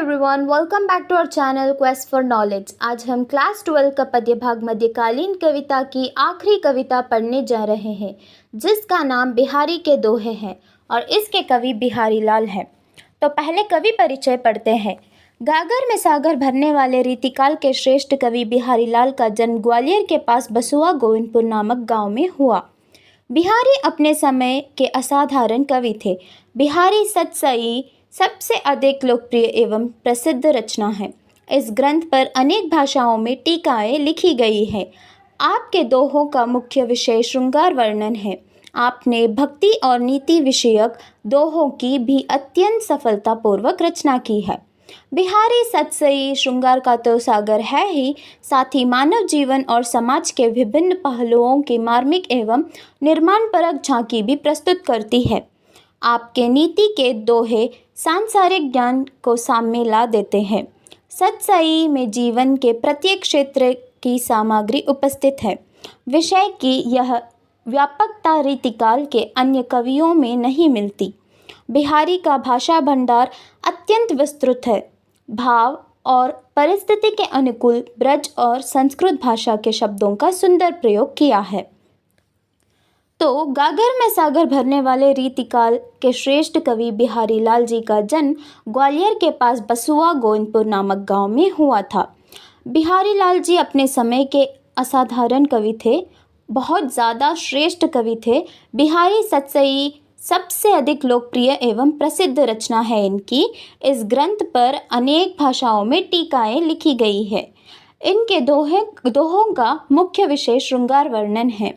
Everyone, welcome back to our channel quest for knowledge. आज हम class 12 का पद्य भाग मध्यकालीन कविता की आखिरी कविता पढ़ने जा रहे हैं, जिसका नाम बिहारी के दोहे है और इसके कवि बिहारी लाल हैं। तो पहले कवि परिचय पढ़ते हैं। गागर में सागर भरने वाले रीतिकाल के श्रेष्ठ कवि बिहारी लाल का जन्म ग्वालियर के पास बसुआ गोविंदपुर नामक गाँव में हुआ। बिहारी अपने समय के असाधारण कवि थे। बिहारी सतसई सबसे अधिक लोकप्रिय एवं प्रसिद्ध रचना है। इस ग्रंथ पर अनेक भाषाओं में टीकाएं लिखी गई हैं। आपके दोहों का मुख्य विषय श्रृंगार वर्णन है। आपने भक्ति और नीति विषयक दोहों की भी अत्यंत सफलतापूर्वक रचना की है। बिहारी सतसई श्रृंगार का तो सागर है ही, साथ ही मानव जीवन और समाज के विभिन्न पहलुओं की मार्मिक एवं निर्माणपरक झांकी भी प्रस्तुत करती है। आपके नीति के दोहे सांसारिक ज्ञान को सामने ला देते हैं। सतसई में जीवन के प्रत्येक क्षेत्र की सामग्री उपस्थित है। विषय की यह व्यापकता रीतिकाल के अन्य कवियों में नहीं मिलती। बिहारी का भाषा भंडार अत्यंत विस्तृत है। भाव और परिस्थिति के अनुकूल ब्रज और संस्कृत भाषा के शब्दों का सुंदर प्रयोग किया है। तो गागर में सागर भरने वाले रीतिकाल के श्रेष्ठ कवि बिहारी लाल जी का जन्म ग्वालियर के पास बसुआ गोविंदपुर नामक गांव में हुआ था। बिहारी लाल जी अपने समय के असाधारण कवि थे, बहुत ज़्यादा श्रेष्ठ कवि थे। बिहारी सतसई सबसे अधिक लोकप्रिय एवं प्रसिद्ध रचना है इनकी। इस ग्रंथ पर अनेक भाषाओं में टीकाएं लिखी गई है। इनके दोहों का मुख्य विषय श्रृंगार वर्णन है।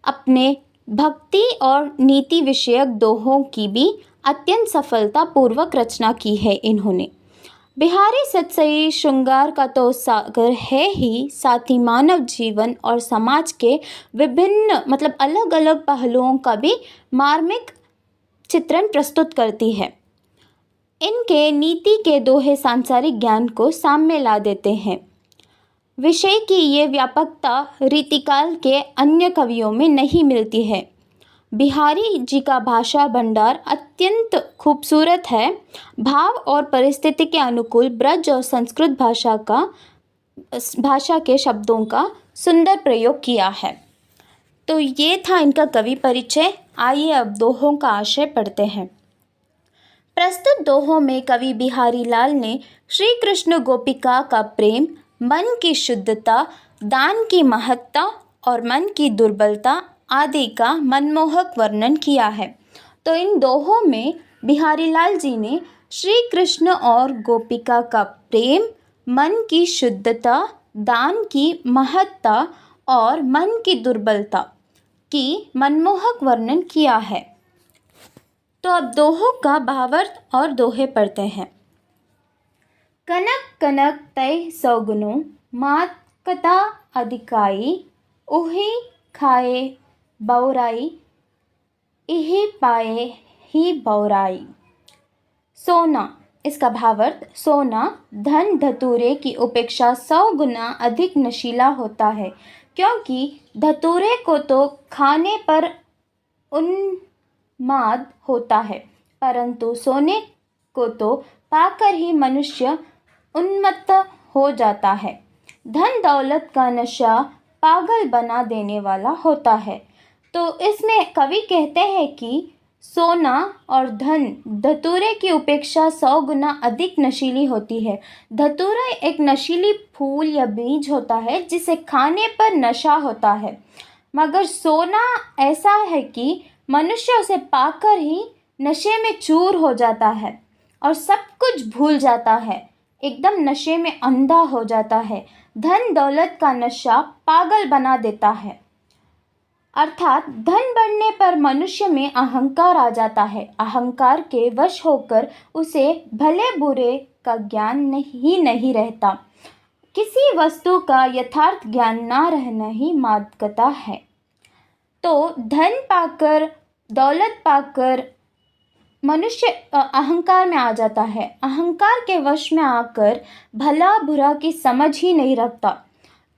अपने भक्ति और नीति विषयक दोहों की भी अत्यंत सफलतापूर्वक रचना की है इन्होंने। बिहारी सतसई श्रृंगार का तो सागर है ही, साथ ही मानव जीवन और समाज के विभिन्न अलग अलग पहलुओं का भी मार्मिक चित्रण प्रस्तुत करती है। इनके नीति के दोहे सांसारिक ज्ञान को सामने ला देते हैं। विषय की ये व्यापकता रीतिकाल के अन्य कवियों में नहीं मिलती है। बिहारी जी का भाषा भंडार अत्यंत खूबसूरत है। भाव और परिस्थिति के अनुकूल ब्रज और संस्कृत भाषा के शब्दों का सुंदर प्रयोग किया है। तो ये था इनका कवि परिचय। आइए अब दोहों का आशय पढ़ते हैं। प्रस्तुत दोहों में कवि बिहारी लाल ने श्री कृष्ण गोपिका का प्रेम, मन की शुद्धता, दान की महत्ता और मन की दुर्बलता आदि का मनमोहक वर्णन किया है। तो इन दोहों में बिहारी लाल जी ने श्री कृष्ण और गोपिका का प्रेम, मन की शुद्धता, दान की महत्ता और मन की दुर्बलता की मनमोहक वर्णन किया है। तो अब दोहों का भावार्थ और दोहे पढ़ते हैं। कनक कनक तय सौगुनो, मात कथा अधिकाई, उही खाए बौराई, इही पाए ही बौराई। सोना, इसका भावार्थ सोना धन धतूरे की अपेक्षा 100 गुना अधिक नशीला होता है, क्योंकि धतूरे को तो खाने पर उन्माद होता है, परंतु सोने को तो पाकर ही मनुष्य उन्मत्त हो जाता है। धन दौलत का नशा पागल बना देने वाला होता है। तो इसमें कवि कहते हैं कि सोना और धन धतूरे की अपेक्षा 100 गुना अधिक नशीली होती है। धतूरा एक नशीली फूल या बीज होता है जिसे खाने पर नशा होता है, मगर सोना ऐसा है कि मनुष्य उसे पाकर ही नशे में चूर हो जाता है और सब कुछ भूल जाता है, एकदम नशे में अंधा हो जाता है। धन दौलत का नशा पागल बना देता है, अर्थात धन बढ़ने पर मनुष्य में अहंकार आ जाता है। अहंकार के वश होकर उसे भले बुरे का ज्ञान नहीं रहता। किसी वस्तु का यथार्थ ज्ञान ना रहना ही मादकता है। तो धन पाकर, दौलत पाकर मनुष्य अहंकार में आ जाता है। अहंकार के वश में आकर भला बुरा की समझ ही नहीं रखता।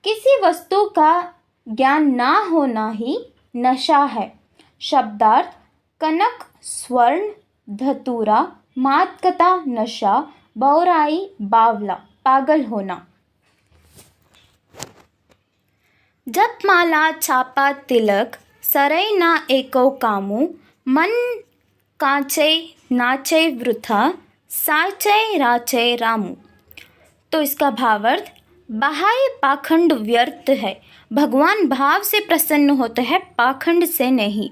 किसी वस्तु का ज्ञान ना होना ही नशा है। शब्दार्थ: कनक स्वर्ण, धतूरा, मादकता नशा, बहुराई बावला पागल होना। जपमाला छापा तिलक सरई ना एको कामू मन काचे नाचे वृथा साचे राचे रामू। तो इसका भावार्थ, बाह्य पाखंड व्यर्थ है, भगवान भाव से प्रसन्न होते हैं, पाखंड से नहीं।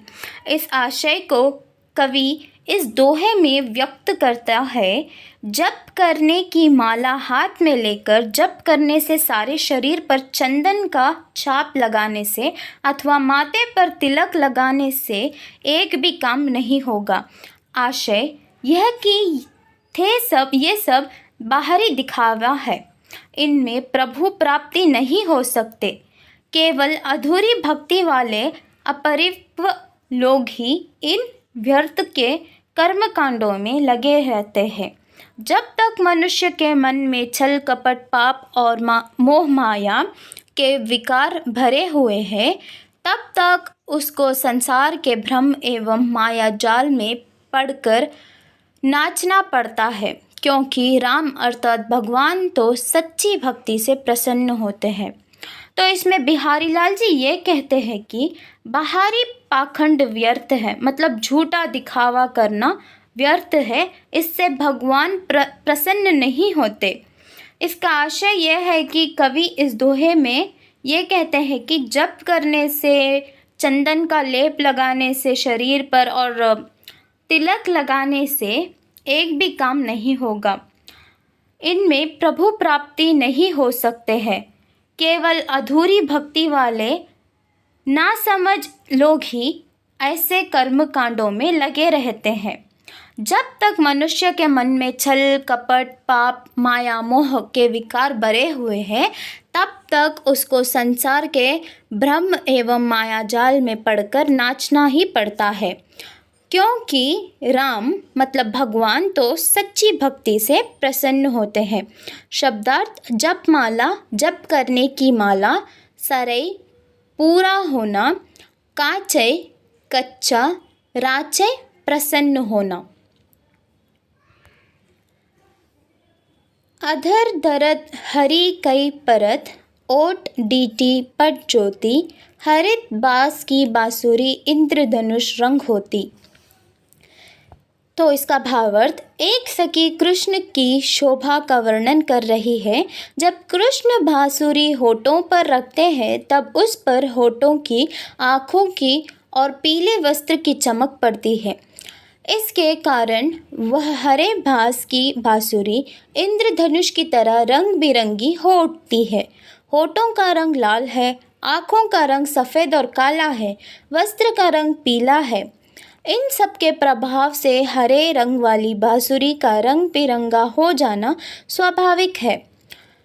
इस आशय को कवि इस दोहे में व्यक्त करता है। जप करने की माला हाथ में लेकर जप करने से, सारे शरीर पर चंदन का छाप लगाने से अथवा माथे पर तिलक लगाने से एक भी काम नहीं होगा। आशय यह कि ये सब बाहरी दिखावा है, इनमें प्रभु प्राप्ति नहीं हो सकते। केवल अधूरी भक्ति वाले अपरिपक्व लोग ही इन व्यर्थ के कर्म कांडों में लगे रहते हैं। जब तक मनुष्य के मन में छल कपट पाप और मोह माया के विकार भरे हुए हैं, तब तक उसको संसार के भ्रम एवं माया जाल में पड़कर नाचना पड़ता है, क्योंकि राम अर्थात भगवान तो सच्ची भक्ति से प्रसन्न होते हैं। तो इसमें बिहारी लाल जी ये कहते हैं कि बाहरी पाखंड व्यर्थ है, मतलब झूठा दिखावा करना व्यर्थ है, इससे भगवान प्रसन्न नहीं होते। इसका आशय यह है कि कवि इस दोहे में ये कहते हैं कि जप करने से, चंदन का लेप लगाने से शरीर पर और तिलक लगाने से एक भी काम नहीं होगा, इनमें प्रभु प्राप्ति नहीं हो सकते हैं। केवल अधूरी भक्ति वाले नासमझ लोग ही ऐसे कर्म कांडों में लगे रहते हैं। जब तक मनुष्य के मन में छल कपट पाप माया मोह के विकार भरे हुए हैं, तब तक उसको संसार के भ्रम एवं माया जाल में पड़कर नाचना ही पड़ता है, क्योंकि राम मतलब भगवान तो सच्ची भक्ति से प्रसन्न होते हैं। शब्दार्थ, जप माला जप करने की माला, सरई पूरा होना, काचे कच्चा, राचे प्रसन्न होना। अधर धरत हरि कई परत, ओट डीटी पट ज्योति, हरित बास की बांसुरी इंद्रधनुष रंग होती। तो इसका भावार्थ, एक सखी कृष्ण की शोभा का वर्णन कर रही है। जब कृष्ण बांसुरी होठों पर रखते हैं, तब उस पर होठों की, आँखों की और पीले वस्त्र की चमक पड़ती है। इसके कारण वह हरे बांस की बांसुरी इंद्रधनुष की तरह रंग बिरंगी हो उठती है। होठों का रंग लाल है, आँखों का रंग सफ़ेद और काला है, वस्त्र का रंग पीला है। इन सब के प्रभाव से हरे रंग वाली बांसुरी का रंग बिरंगा हो जाना स्वाभाविक है।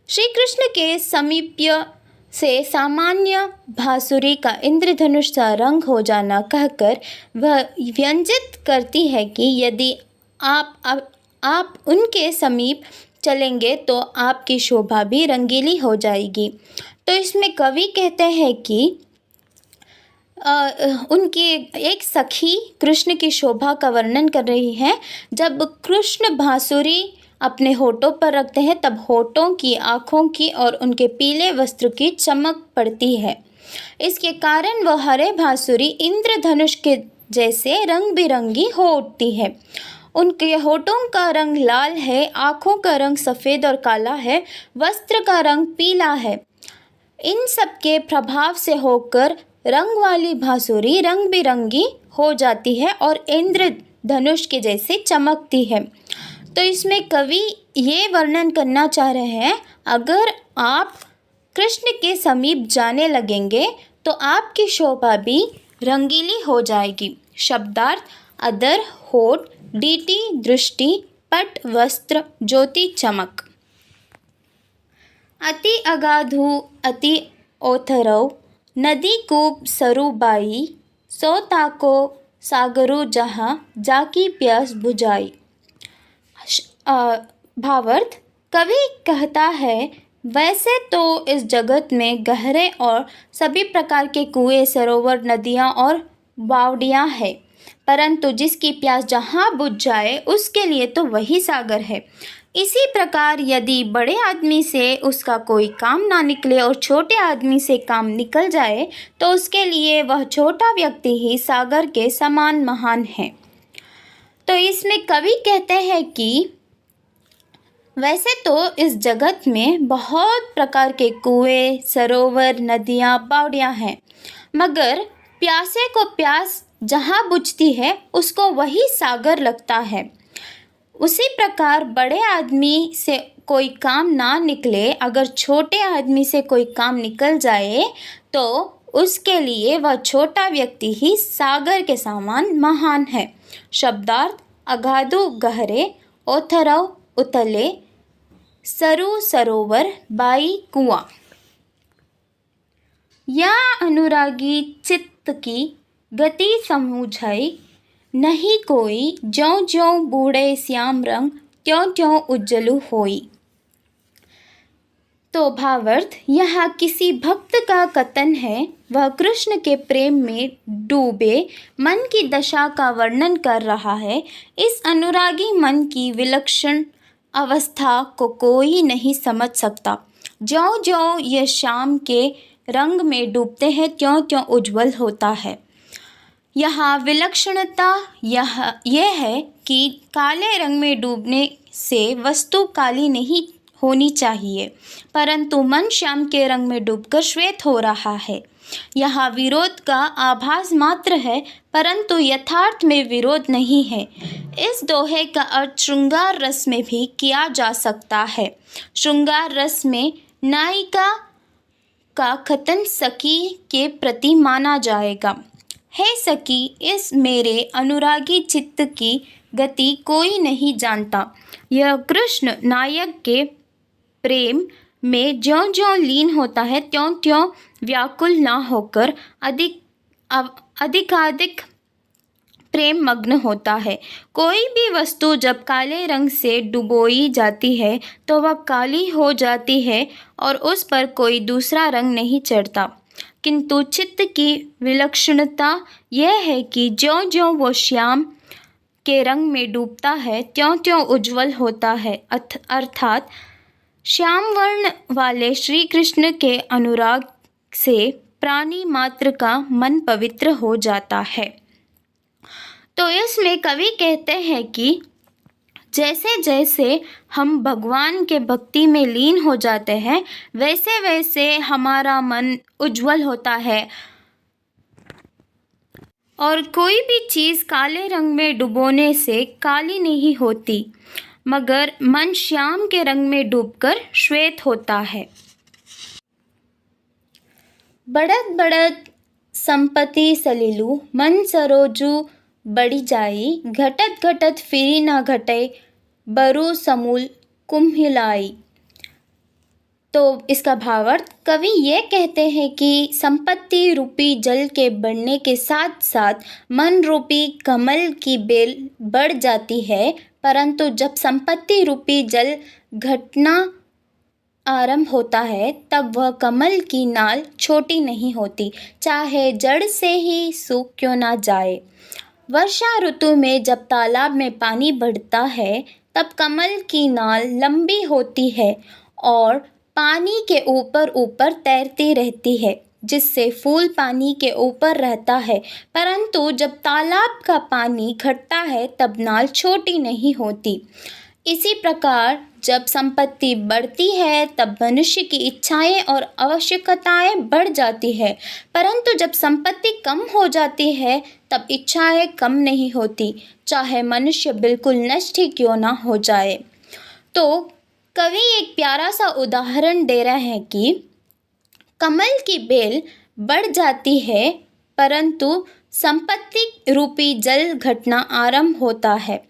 श्री कृष्ण के समीप्य से सामान्य बांसुरी का इंद्रधनुष सा रंग हो जाना कहकर वह व्यंजित करती है कि यदि आप उनके समीप चलेंगे तो आपकी शोभा भी रंगीली हो जाएगी। तो इसमें कवि कहते हैं कि उनकी एक सखी कृष्ण की शोभा का वर्णन कर रही है। जब कृष्ण बांसुरी अपने होठों पर रखते हैं, तब होठों की, आँखों की और उनके पीले वस्त्र की चमक पड़ती है। इसके कारण वह हरे बांसुरी इंद्रधनुष के जैसे रंग बिरंगी हो उठती है। उनके होठों का रंग लाल है, आँखों का रंग सफ़ेद और काला है, वस्त्र का रंग पीला है। इन सब के प्रभाव से होकर रंग वाली बांसुरी रंग बिरंगी हो जाती है और इंद्रधनुष के जैसे चमकती है। तो इसमें कवि ये वर्णन करना चाह रहे हैं, अगर आप कृष्ण के समीप जाने लगेंगे तो आपकी शोभा भी रंगीली हो जाएगी। शब्दार्थ, अधर होठ, डीटी दृष्टि, पट वस्त्र, ज्योति चमक। अति अगाधु अति ओथरव, नदी कूप सरुबाई, सो ताको सागरु जहाँ जाकी प्यास बुझाई। भावार्थ, कवि कहता है, वैसे तो इस जगत में गहरे और सभी प्रकार के कुएं, सरोवर, नदियाँ और बावड़ियाँ हैं, परंतु जिसकी प्यास जहाँ बुझ जाए उसके लिए तो वही सागर है। इसी प्रकार यदि बड़े आदमी से उसका कोई काम ना निकले और छोटे आदमी से काम निकल जाए तो उसके लिए वह छोटा व्यक्ति ही सागर के समान महान है। तो इसमें कवि कहते हैं कि वैसे तो इस जगत में बहुत प्रकार के कुएं, सरोवर, नदियाँ, बावड़ियाँ हैं, मगर प्यासे को प्यास जहाँ बुझती है उसको वही सागर लगता है। उसी प्रकार बड़े आदमी से कोई काम ना निकले, अगर छोटे आदमी से कोई काम निकल जाए तो उसके लिए वह छोटा व्यक्ति ही सागर के समान महान है। शब्दार्थ: अगाधु गहरे, ओथरव उतले, सरु सरोवर, बाई कुआं। या अनुरागी चित्त की गति समझाई, नहीं कोई ज्यों ज्यों बूढ़े श्याम रंग, त्यों त्यों उज्जलु होई। तो भावार्थ: यहाँ किसी भक्त का कथन है, वह कृष्ण के प्रेम में डूबे मन की दशा का वर्णन कर रहा है। इस अनुरागी मन की विलक्षण अवस्था को कोई नहीं समझ सकता। ज्यों ज्यों यह शाम के रंग में डूबते हैं त्यों त्यों उज्जवल होता है। यहाँ विलक्षणता यह है कि काले रंग में डूबने से वस्तु काली नहीं होनी चाहिए, परंतु मन श्याम के रंग में डूबकर श्वेत हो रहा है। यहाँ विरोध का आभास मात्र है, परंतु यथार्थ में विरोध नहीं है। इस दोहे का अर्थ श्रृंगार रस में भी किया जा सकता है। श्रृंगार रस में नायिका का कथन सखी के प्रति माना जाएगा। हे सखी, इस मेरे अनुरागी चित्त की गति कोई नहीं जानता। यह कृष्ण नायक के प्रेम में ज्यों ज्यों लीन होता है त्यों त्यों व्याकुल ना होकर अधिकाधिक प्रेम मग्न होता है। कोई भी वस्तु जब काले रंग से डुबोई जाती है तो वह काली हो जाती है और उस पर कोई दूसरा रंग नहीं चढ़ता, किंतु चित्त की विलक्षणता यह है कि ज्यों ज्यों वो श्याम के रंग में डूबता है त्यों त्यों उज्जवल होता है। अर्थात श्याम वर्ण वाले श्री कृष्ण के अनुराग से प्राणी मात्र का मन पवित्र हो जाता है। तो इसमें कवि कहते हैं कि जैसे जैसे हम भगवान के भक्ति में लीन हो जाते हैं वैसे वैसे हमारा मन उज्जवल होता है और कोई भी चीज़ काले रंग में डुबोने से काली नहीं होती, मगर मन श्याम के रंग में डूबकर श्वेत होता है। बढ़त बढ़त संपत्ति सलीलू, मन सरोजू बढ़ी जाई, घटत घटत फिरी ना घटे, बरु समूल कुम्हिलाई। तो इसका भावार्थ कवि ये कहते हैं कि संपत्ति रूपी जल के बढ़ने के साथ साथ मन रूपी कमल की बेल बढ़ जाती है, परंतु जब संपत्ति रूपी जल घटना आरंभ होता है तब वह कमल की नाल छोटी नहीं होती, चाहे जड़ से ही सूख क्यों ना जाए। वर्षा ऋतु में जब तालाब में पानी बढ़ता है तब कमल की नाल लंबी होती है और पानी के ऊपर ऊपर तैरती रहती है, जिससे फूल पानी के ऊपर रहता है, परंतु जब तालाब का पानी घटता है तब नाल छोटी नहीं होती। इसी प्रकार जब संपत्ति बढ़ती है तब मनुष्य की इच्छाएं और आवश्यकताएं बढ़ जाती है, परंतु जब संपत्ति कम हो जाती है तब इच्छाएं कम नहीं होती, चाहे मनुष्य बिल्कुल नष्ट ही क्यों ना हो जाए। तो कवि एक प्यारा सा उदाहरण दे रहे हैं कि कमल की बेल बढ़ जाती है परंतु संपत्ति रूपी जल घटना आरंभ होता है,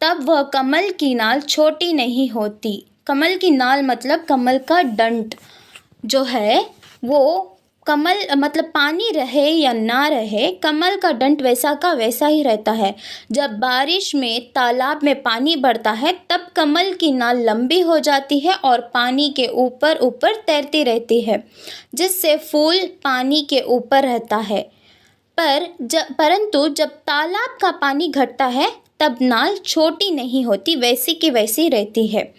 तब वह कमल की नाल छोटी नहीं होती। कमल की नाल मतलब कमल का डंठ जो है वो कमल मतलब पानी रहे या ना रहे, कमल का डंठ वैसा का वैसा ही रहता है। जब बारिश में तालाब में पानी बढ़ता है तब कमल की नाल लंबी हो जाती है और पानी के ऊपर ऊपर तैरती रहती है, जिससे फूल पानी के ऊपर रहता है। परंतु जब तालाब का पानी घटता है तब नाल छोटी नहीं होती, वैसी की वैसी रहती है।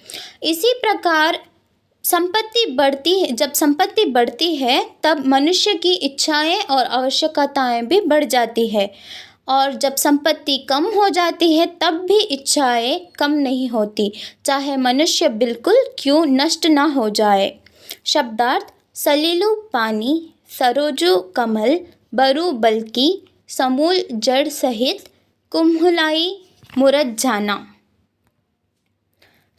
इसी प्रकार जब संपत्ति बढ़ती है तब मनुष्य की इच्छाएं और आवश्यकताएं भी बढ़ जाती है, और जब संपत्ति कम हो जाती है तब भी इच्छाएं कम नहीं होती, चाहे मनुष्य बिल्कुल क्यों नष्ट ना हो जाए। शब्दार्थ: सलीलू पानी, सरोजू कमल, बरू बल्कि, समूल जड़ सहित, कुम्हुलाई मुरझाना।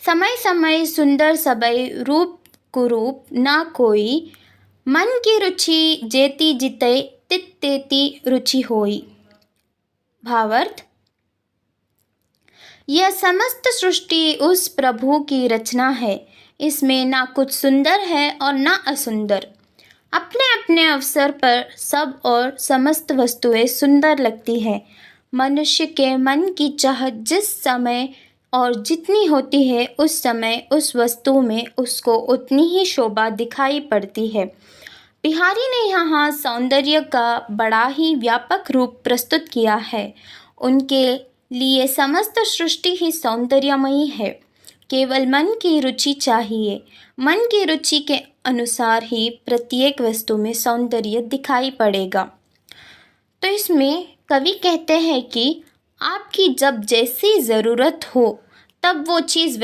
समय समय सुंदर सबई, रूप कुरूप ना कोई, मन की रुचि जेती जिते, तित तेती रुचि होई। भावार्थ: यह समस्त सृष्टि उस प्रभु की रचना है, इसमें ना कुछ सुंदर है और ना असुंदर। अपने अपने अवसर पर सब और समस्त वस्तुएं सुंदर लगती है। मनुष्य के मन की चाहत जिस समय और जितनी होती है, उस समय उस वस्तु में उसको उतनी ही शोभा दिखाई पड़ती है। बिहारी ने यहाँ सौंदर्य का बड़ा ही व्यापक रूप प्रस्तुत किया है। उनके लिए समस्त सृष्टि ही सौंदर्यमयी है। केवल मन की रुचि चाहिए। मन की रुचि के अनुसार ही प्रत्येक वस्तु में सौंदर्य दिखाई पड़ेगा। तो इसमें कवि कहते हैं कि आपकी जब जैसी ज़रूरत हो तब वो चीज़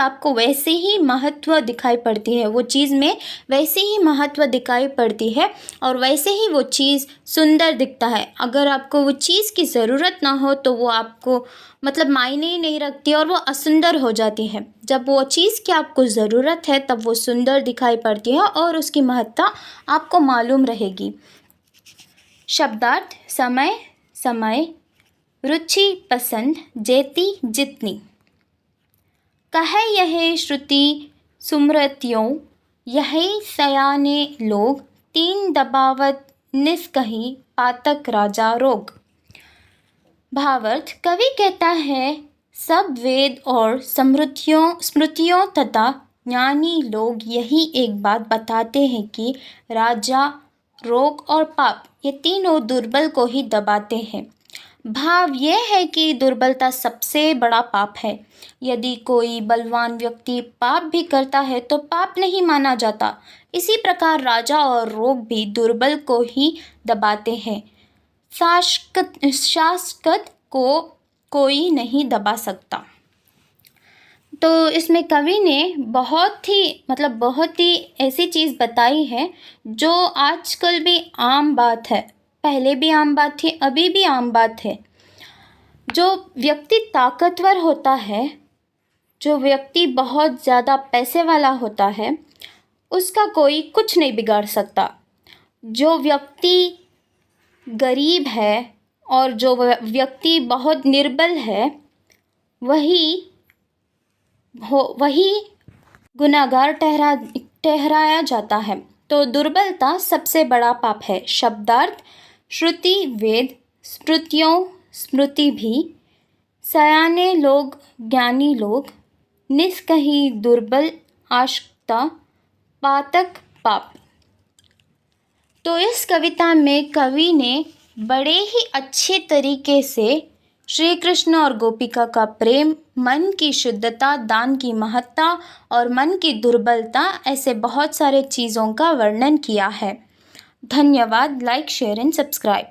आपको वैसे ही महत्व दिखाई पड़ती है, वो चीज़ में वैसे ही महत्व दिखाई पड़ती है और वैसे ही वो चीज़ सुंदर दिखता है। अगर आपको वो चीज़ की ज़रूरत ना हो तो वो आपको मायने ही नहीं रखती और वो असुंदर हो जाती है। जब वो चीज़ की आपको ज़रूरत है तब वो सुंदर दिखाई पड़ती है और उसकी महत्ता आपको मालूम रहेगी। शब्दार्थ: समय समय, रुचि पसंद, जेती जितनी। कहे यह श्रुति सुमृतियों, यही सयाने लोग, तीन दबावत निस्कही, पातक राजा रोग। भावार्थ: कवि कहता है सब वेद और स्मृतियों तथा ज्ञानी लोग यही एक बात बताते हैं कि राजा, रोग और पाप ये तीनों दुर्बल को ही दबाते हैं। भाव यह है कि दुर्बलता सबसे बड़ा पाप है। यदि कोई बलवान व्यक्ति पाप भी करता है तो पाप नहीं माना जाता। इसी प्रकार राजा और रोग भी दुर्बल को ही दबाते हैं। शासक को कोई नहीं दबा सकता। तो इसमें कवि ने बहुत ही ऐसी चीज़ बताई है जो आजकल भी आम बात है, पहले भी आम बात थी, अभी भी आम बात है। जो व्यक्ति ताकतवर होता है, जो व्यक्ति बहुत ज़्यादा पैसे वाला होता है, उसका कोई कुछ नहीं बिगाड़ सकता। जो व्यक्ति गरीब है और जो व्यक्ति बहुत निर्बल है, वही गुनहगार ठहराया जाता है। तो दुर्बलता सबसे बड़ा पाप है। शब्दार्थ: श्रुति वेद, स्मृति भी, सयाने लोग ज्ञानी लोग, निस्कही दुर्बल आशक्ता, पातक पाप। तो इस कविता में कवि ने बड़े ही अच्छे तरीके से श्री कृष्ण और गोपिका का प्रेम, मन की शुद्धता, दान की महत्ता और मन की दुर्बलता, ऐसे बहुत सारे चीज़ों का वर्णन किया है। धन्यवाद। Like, share and subscribe.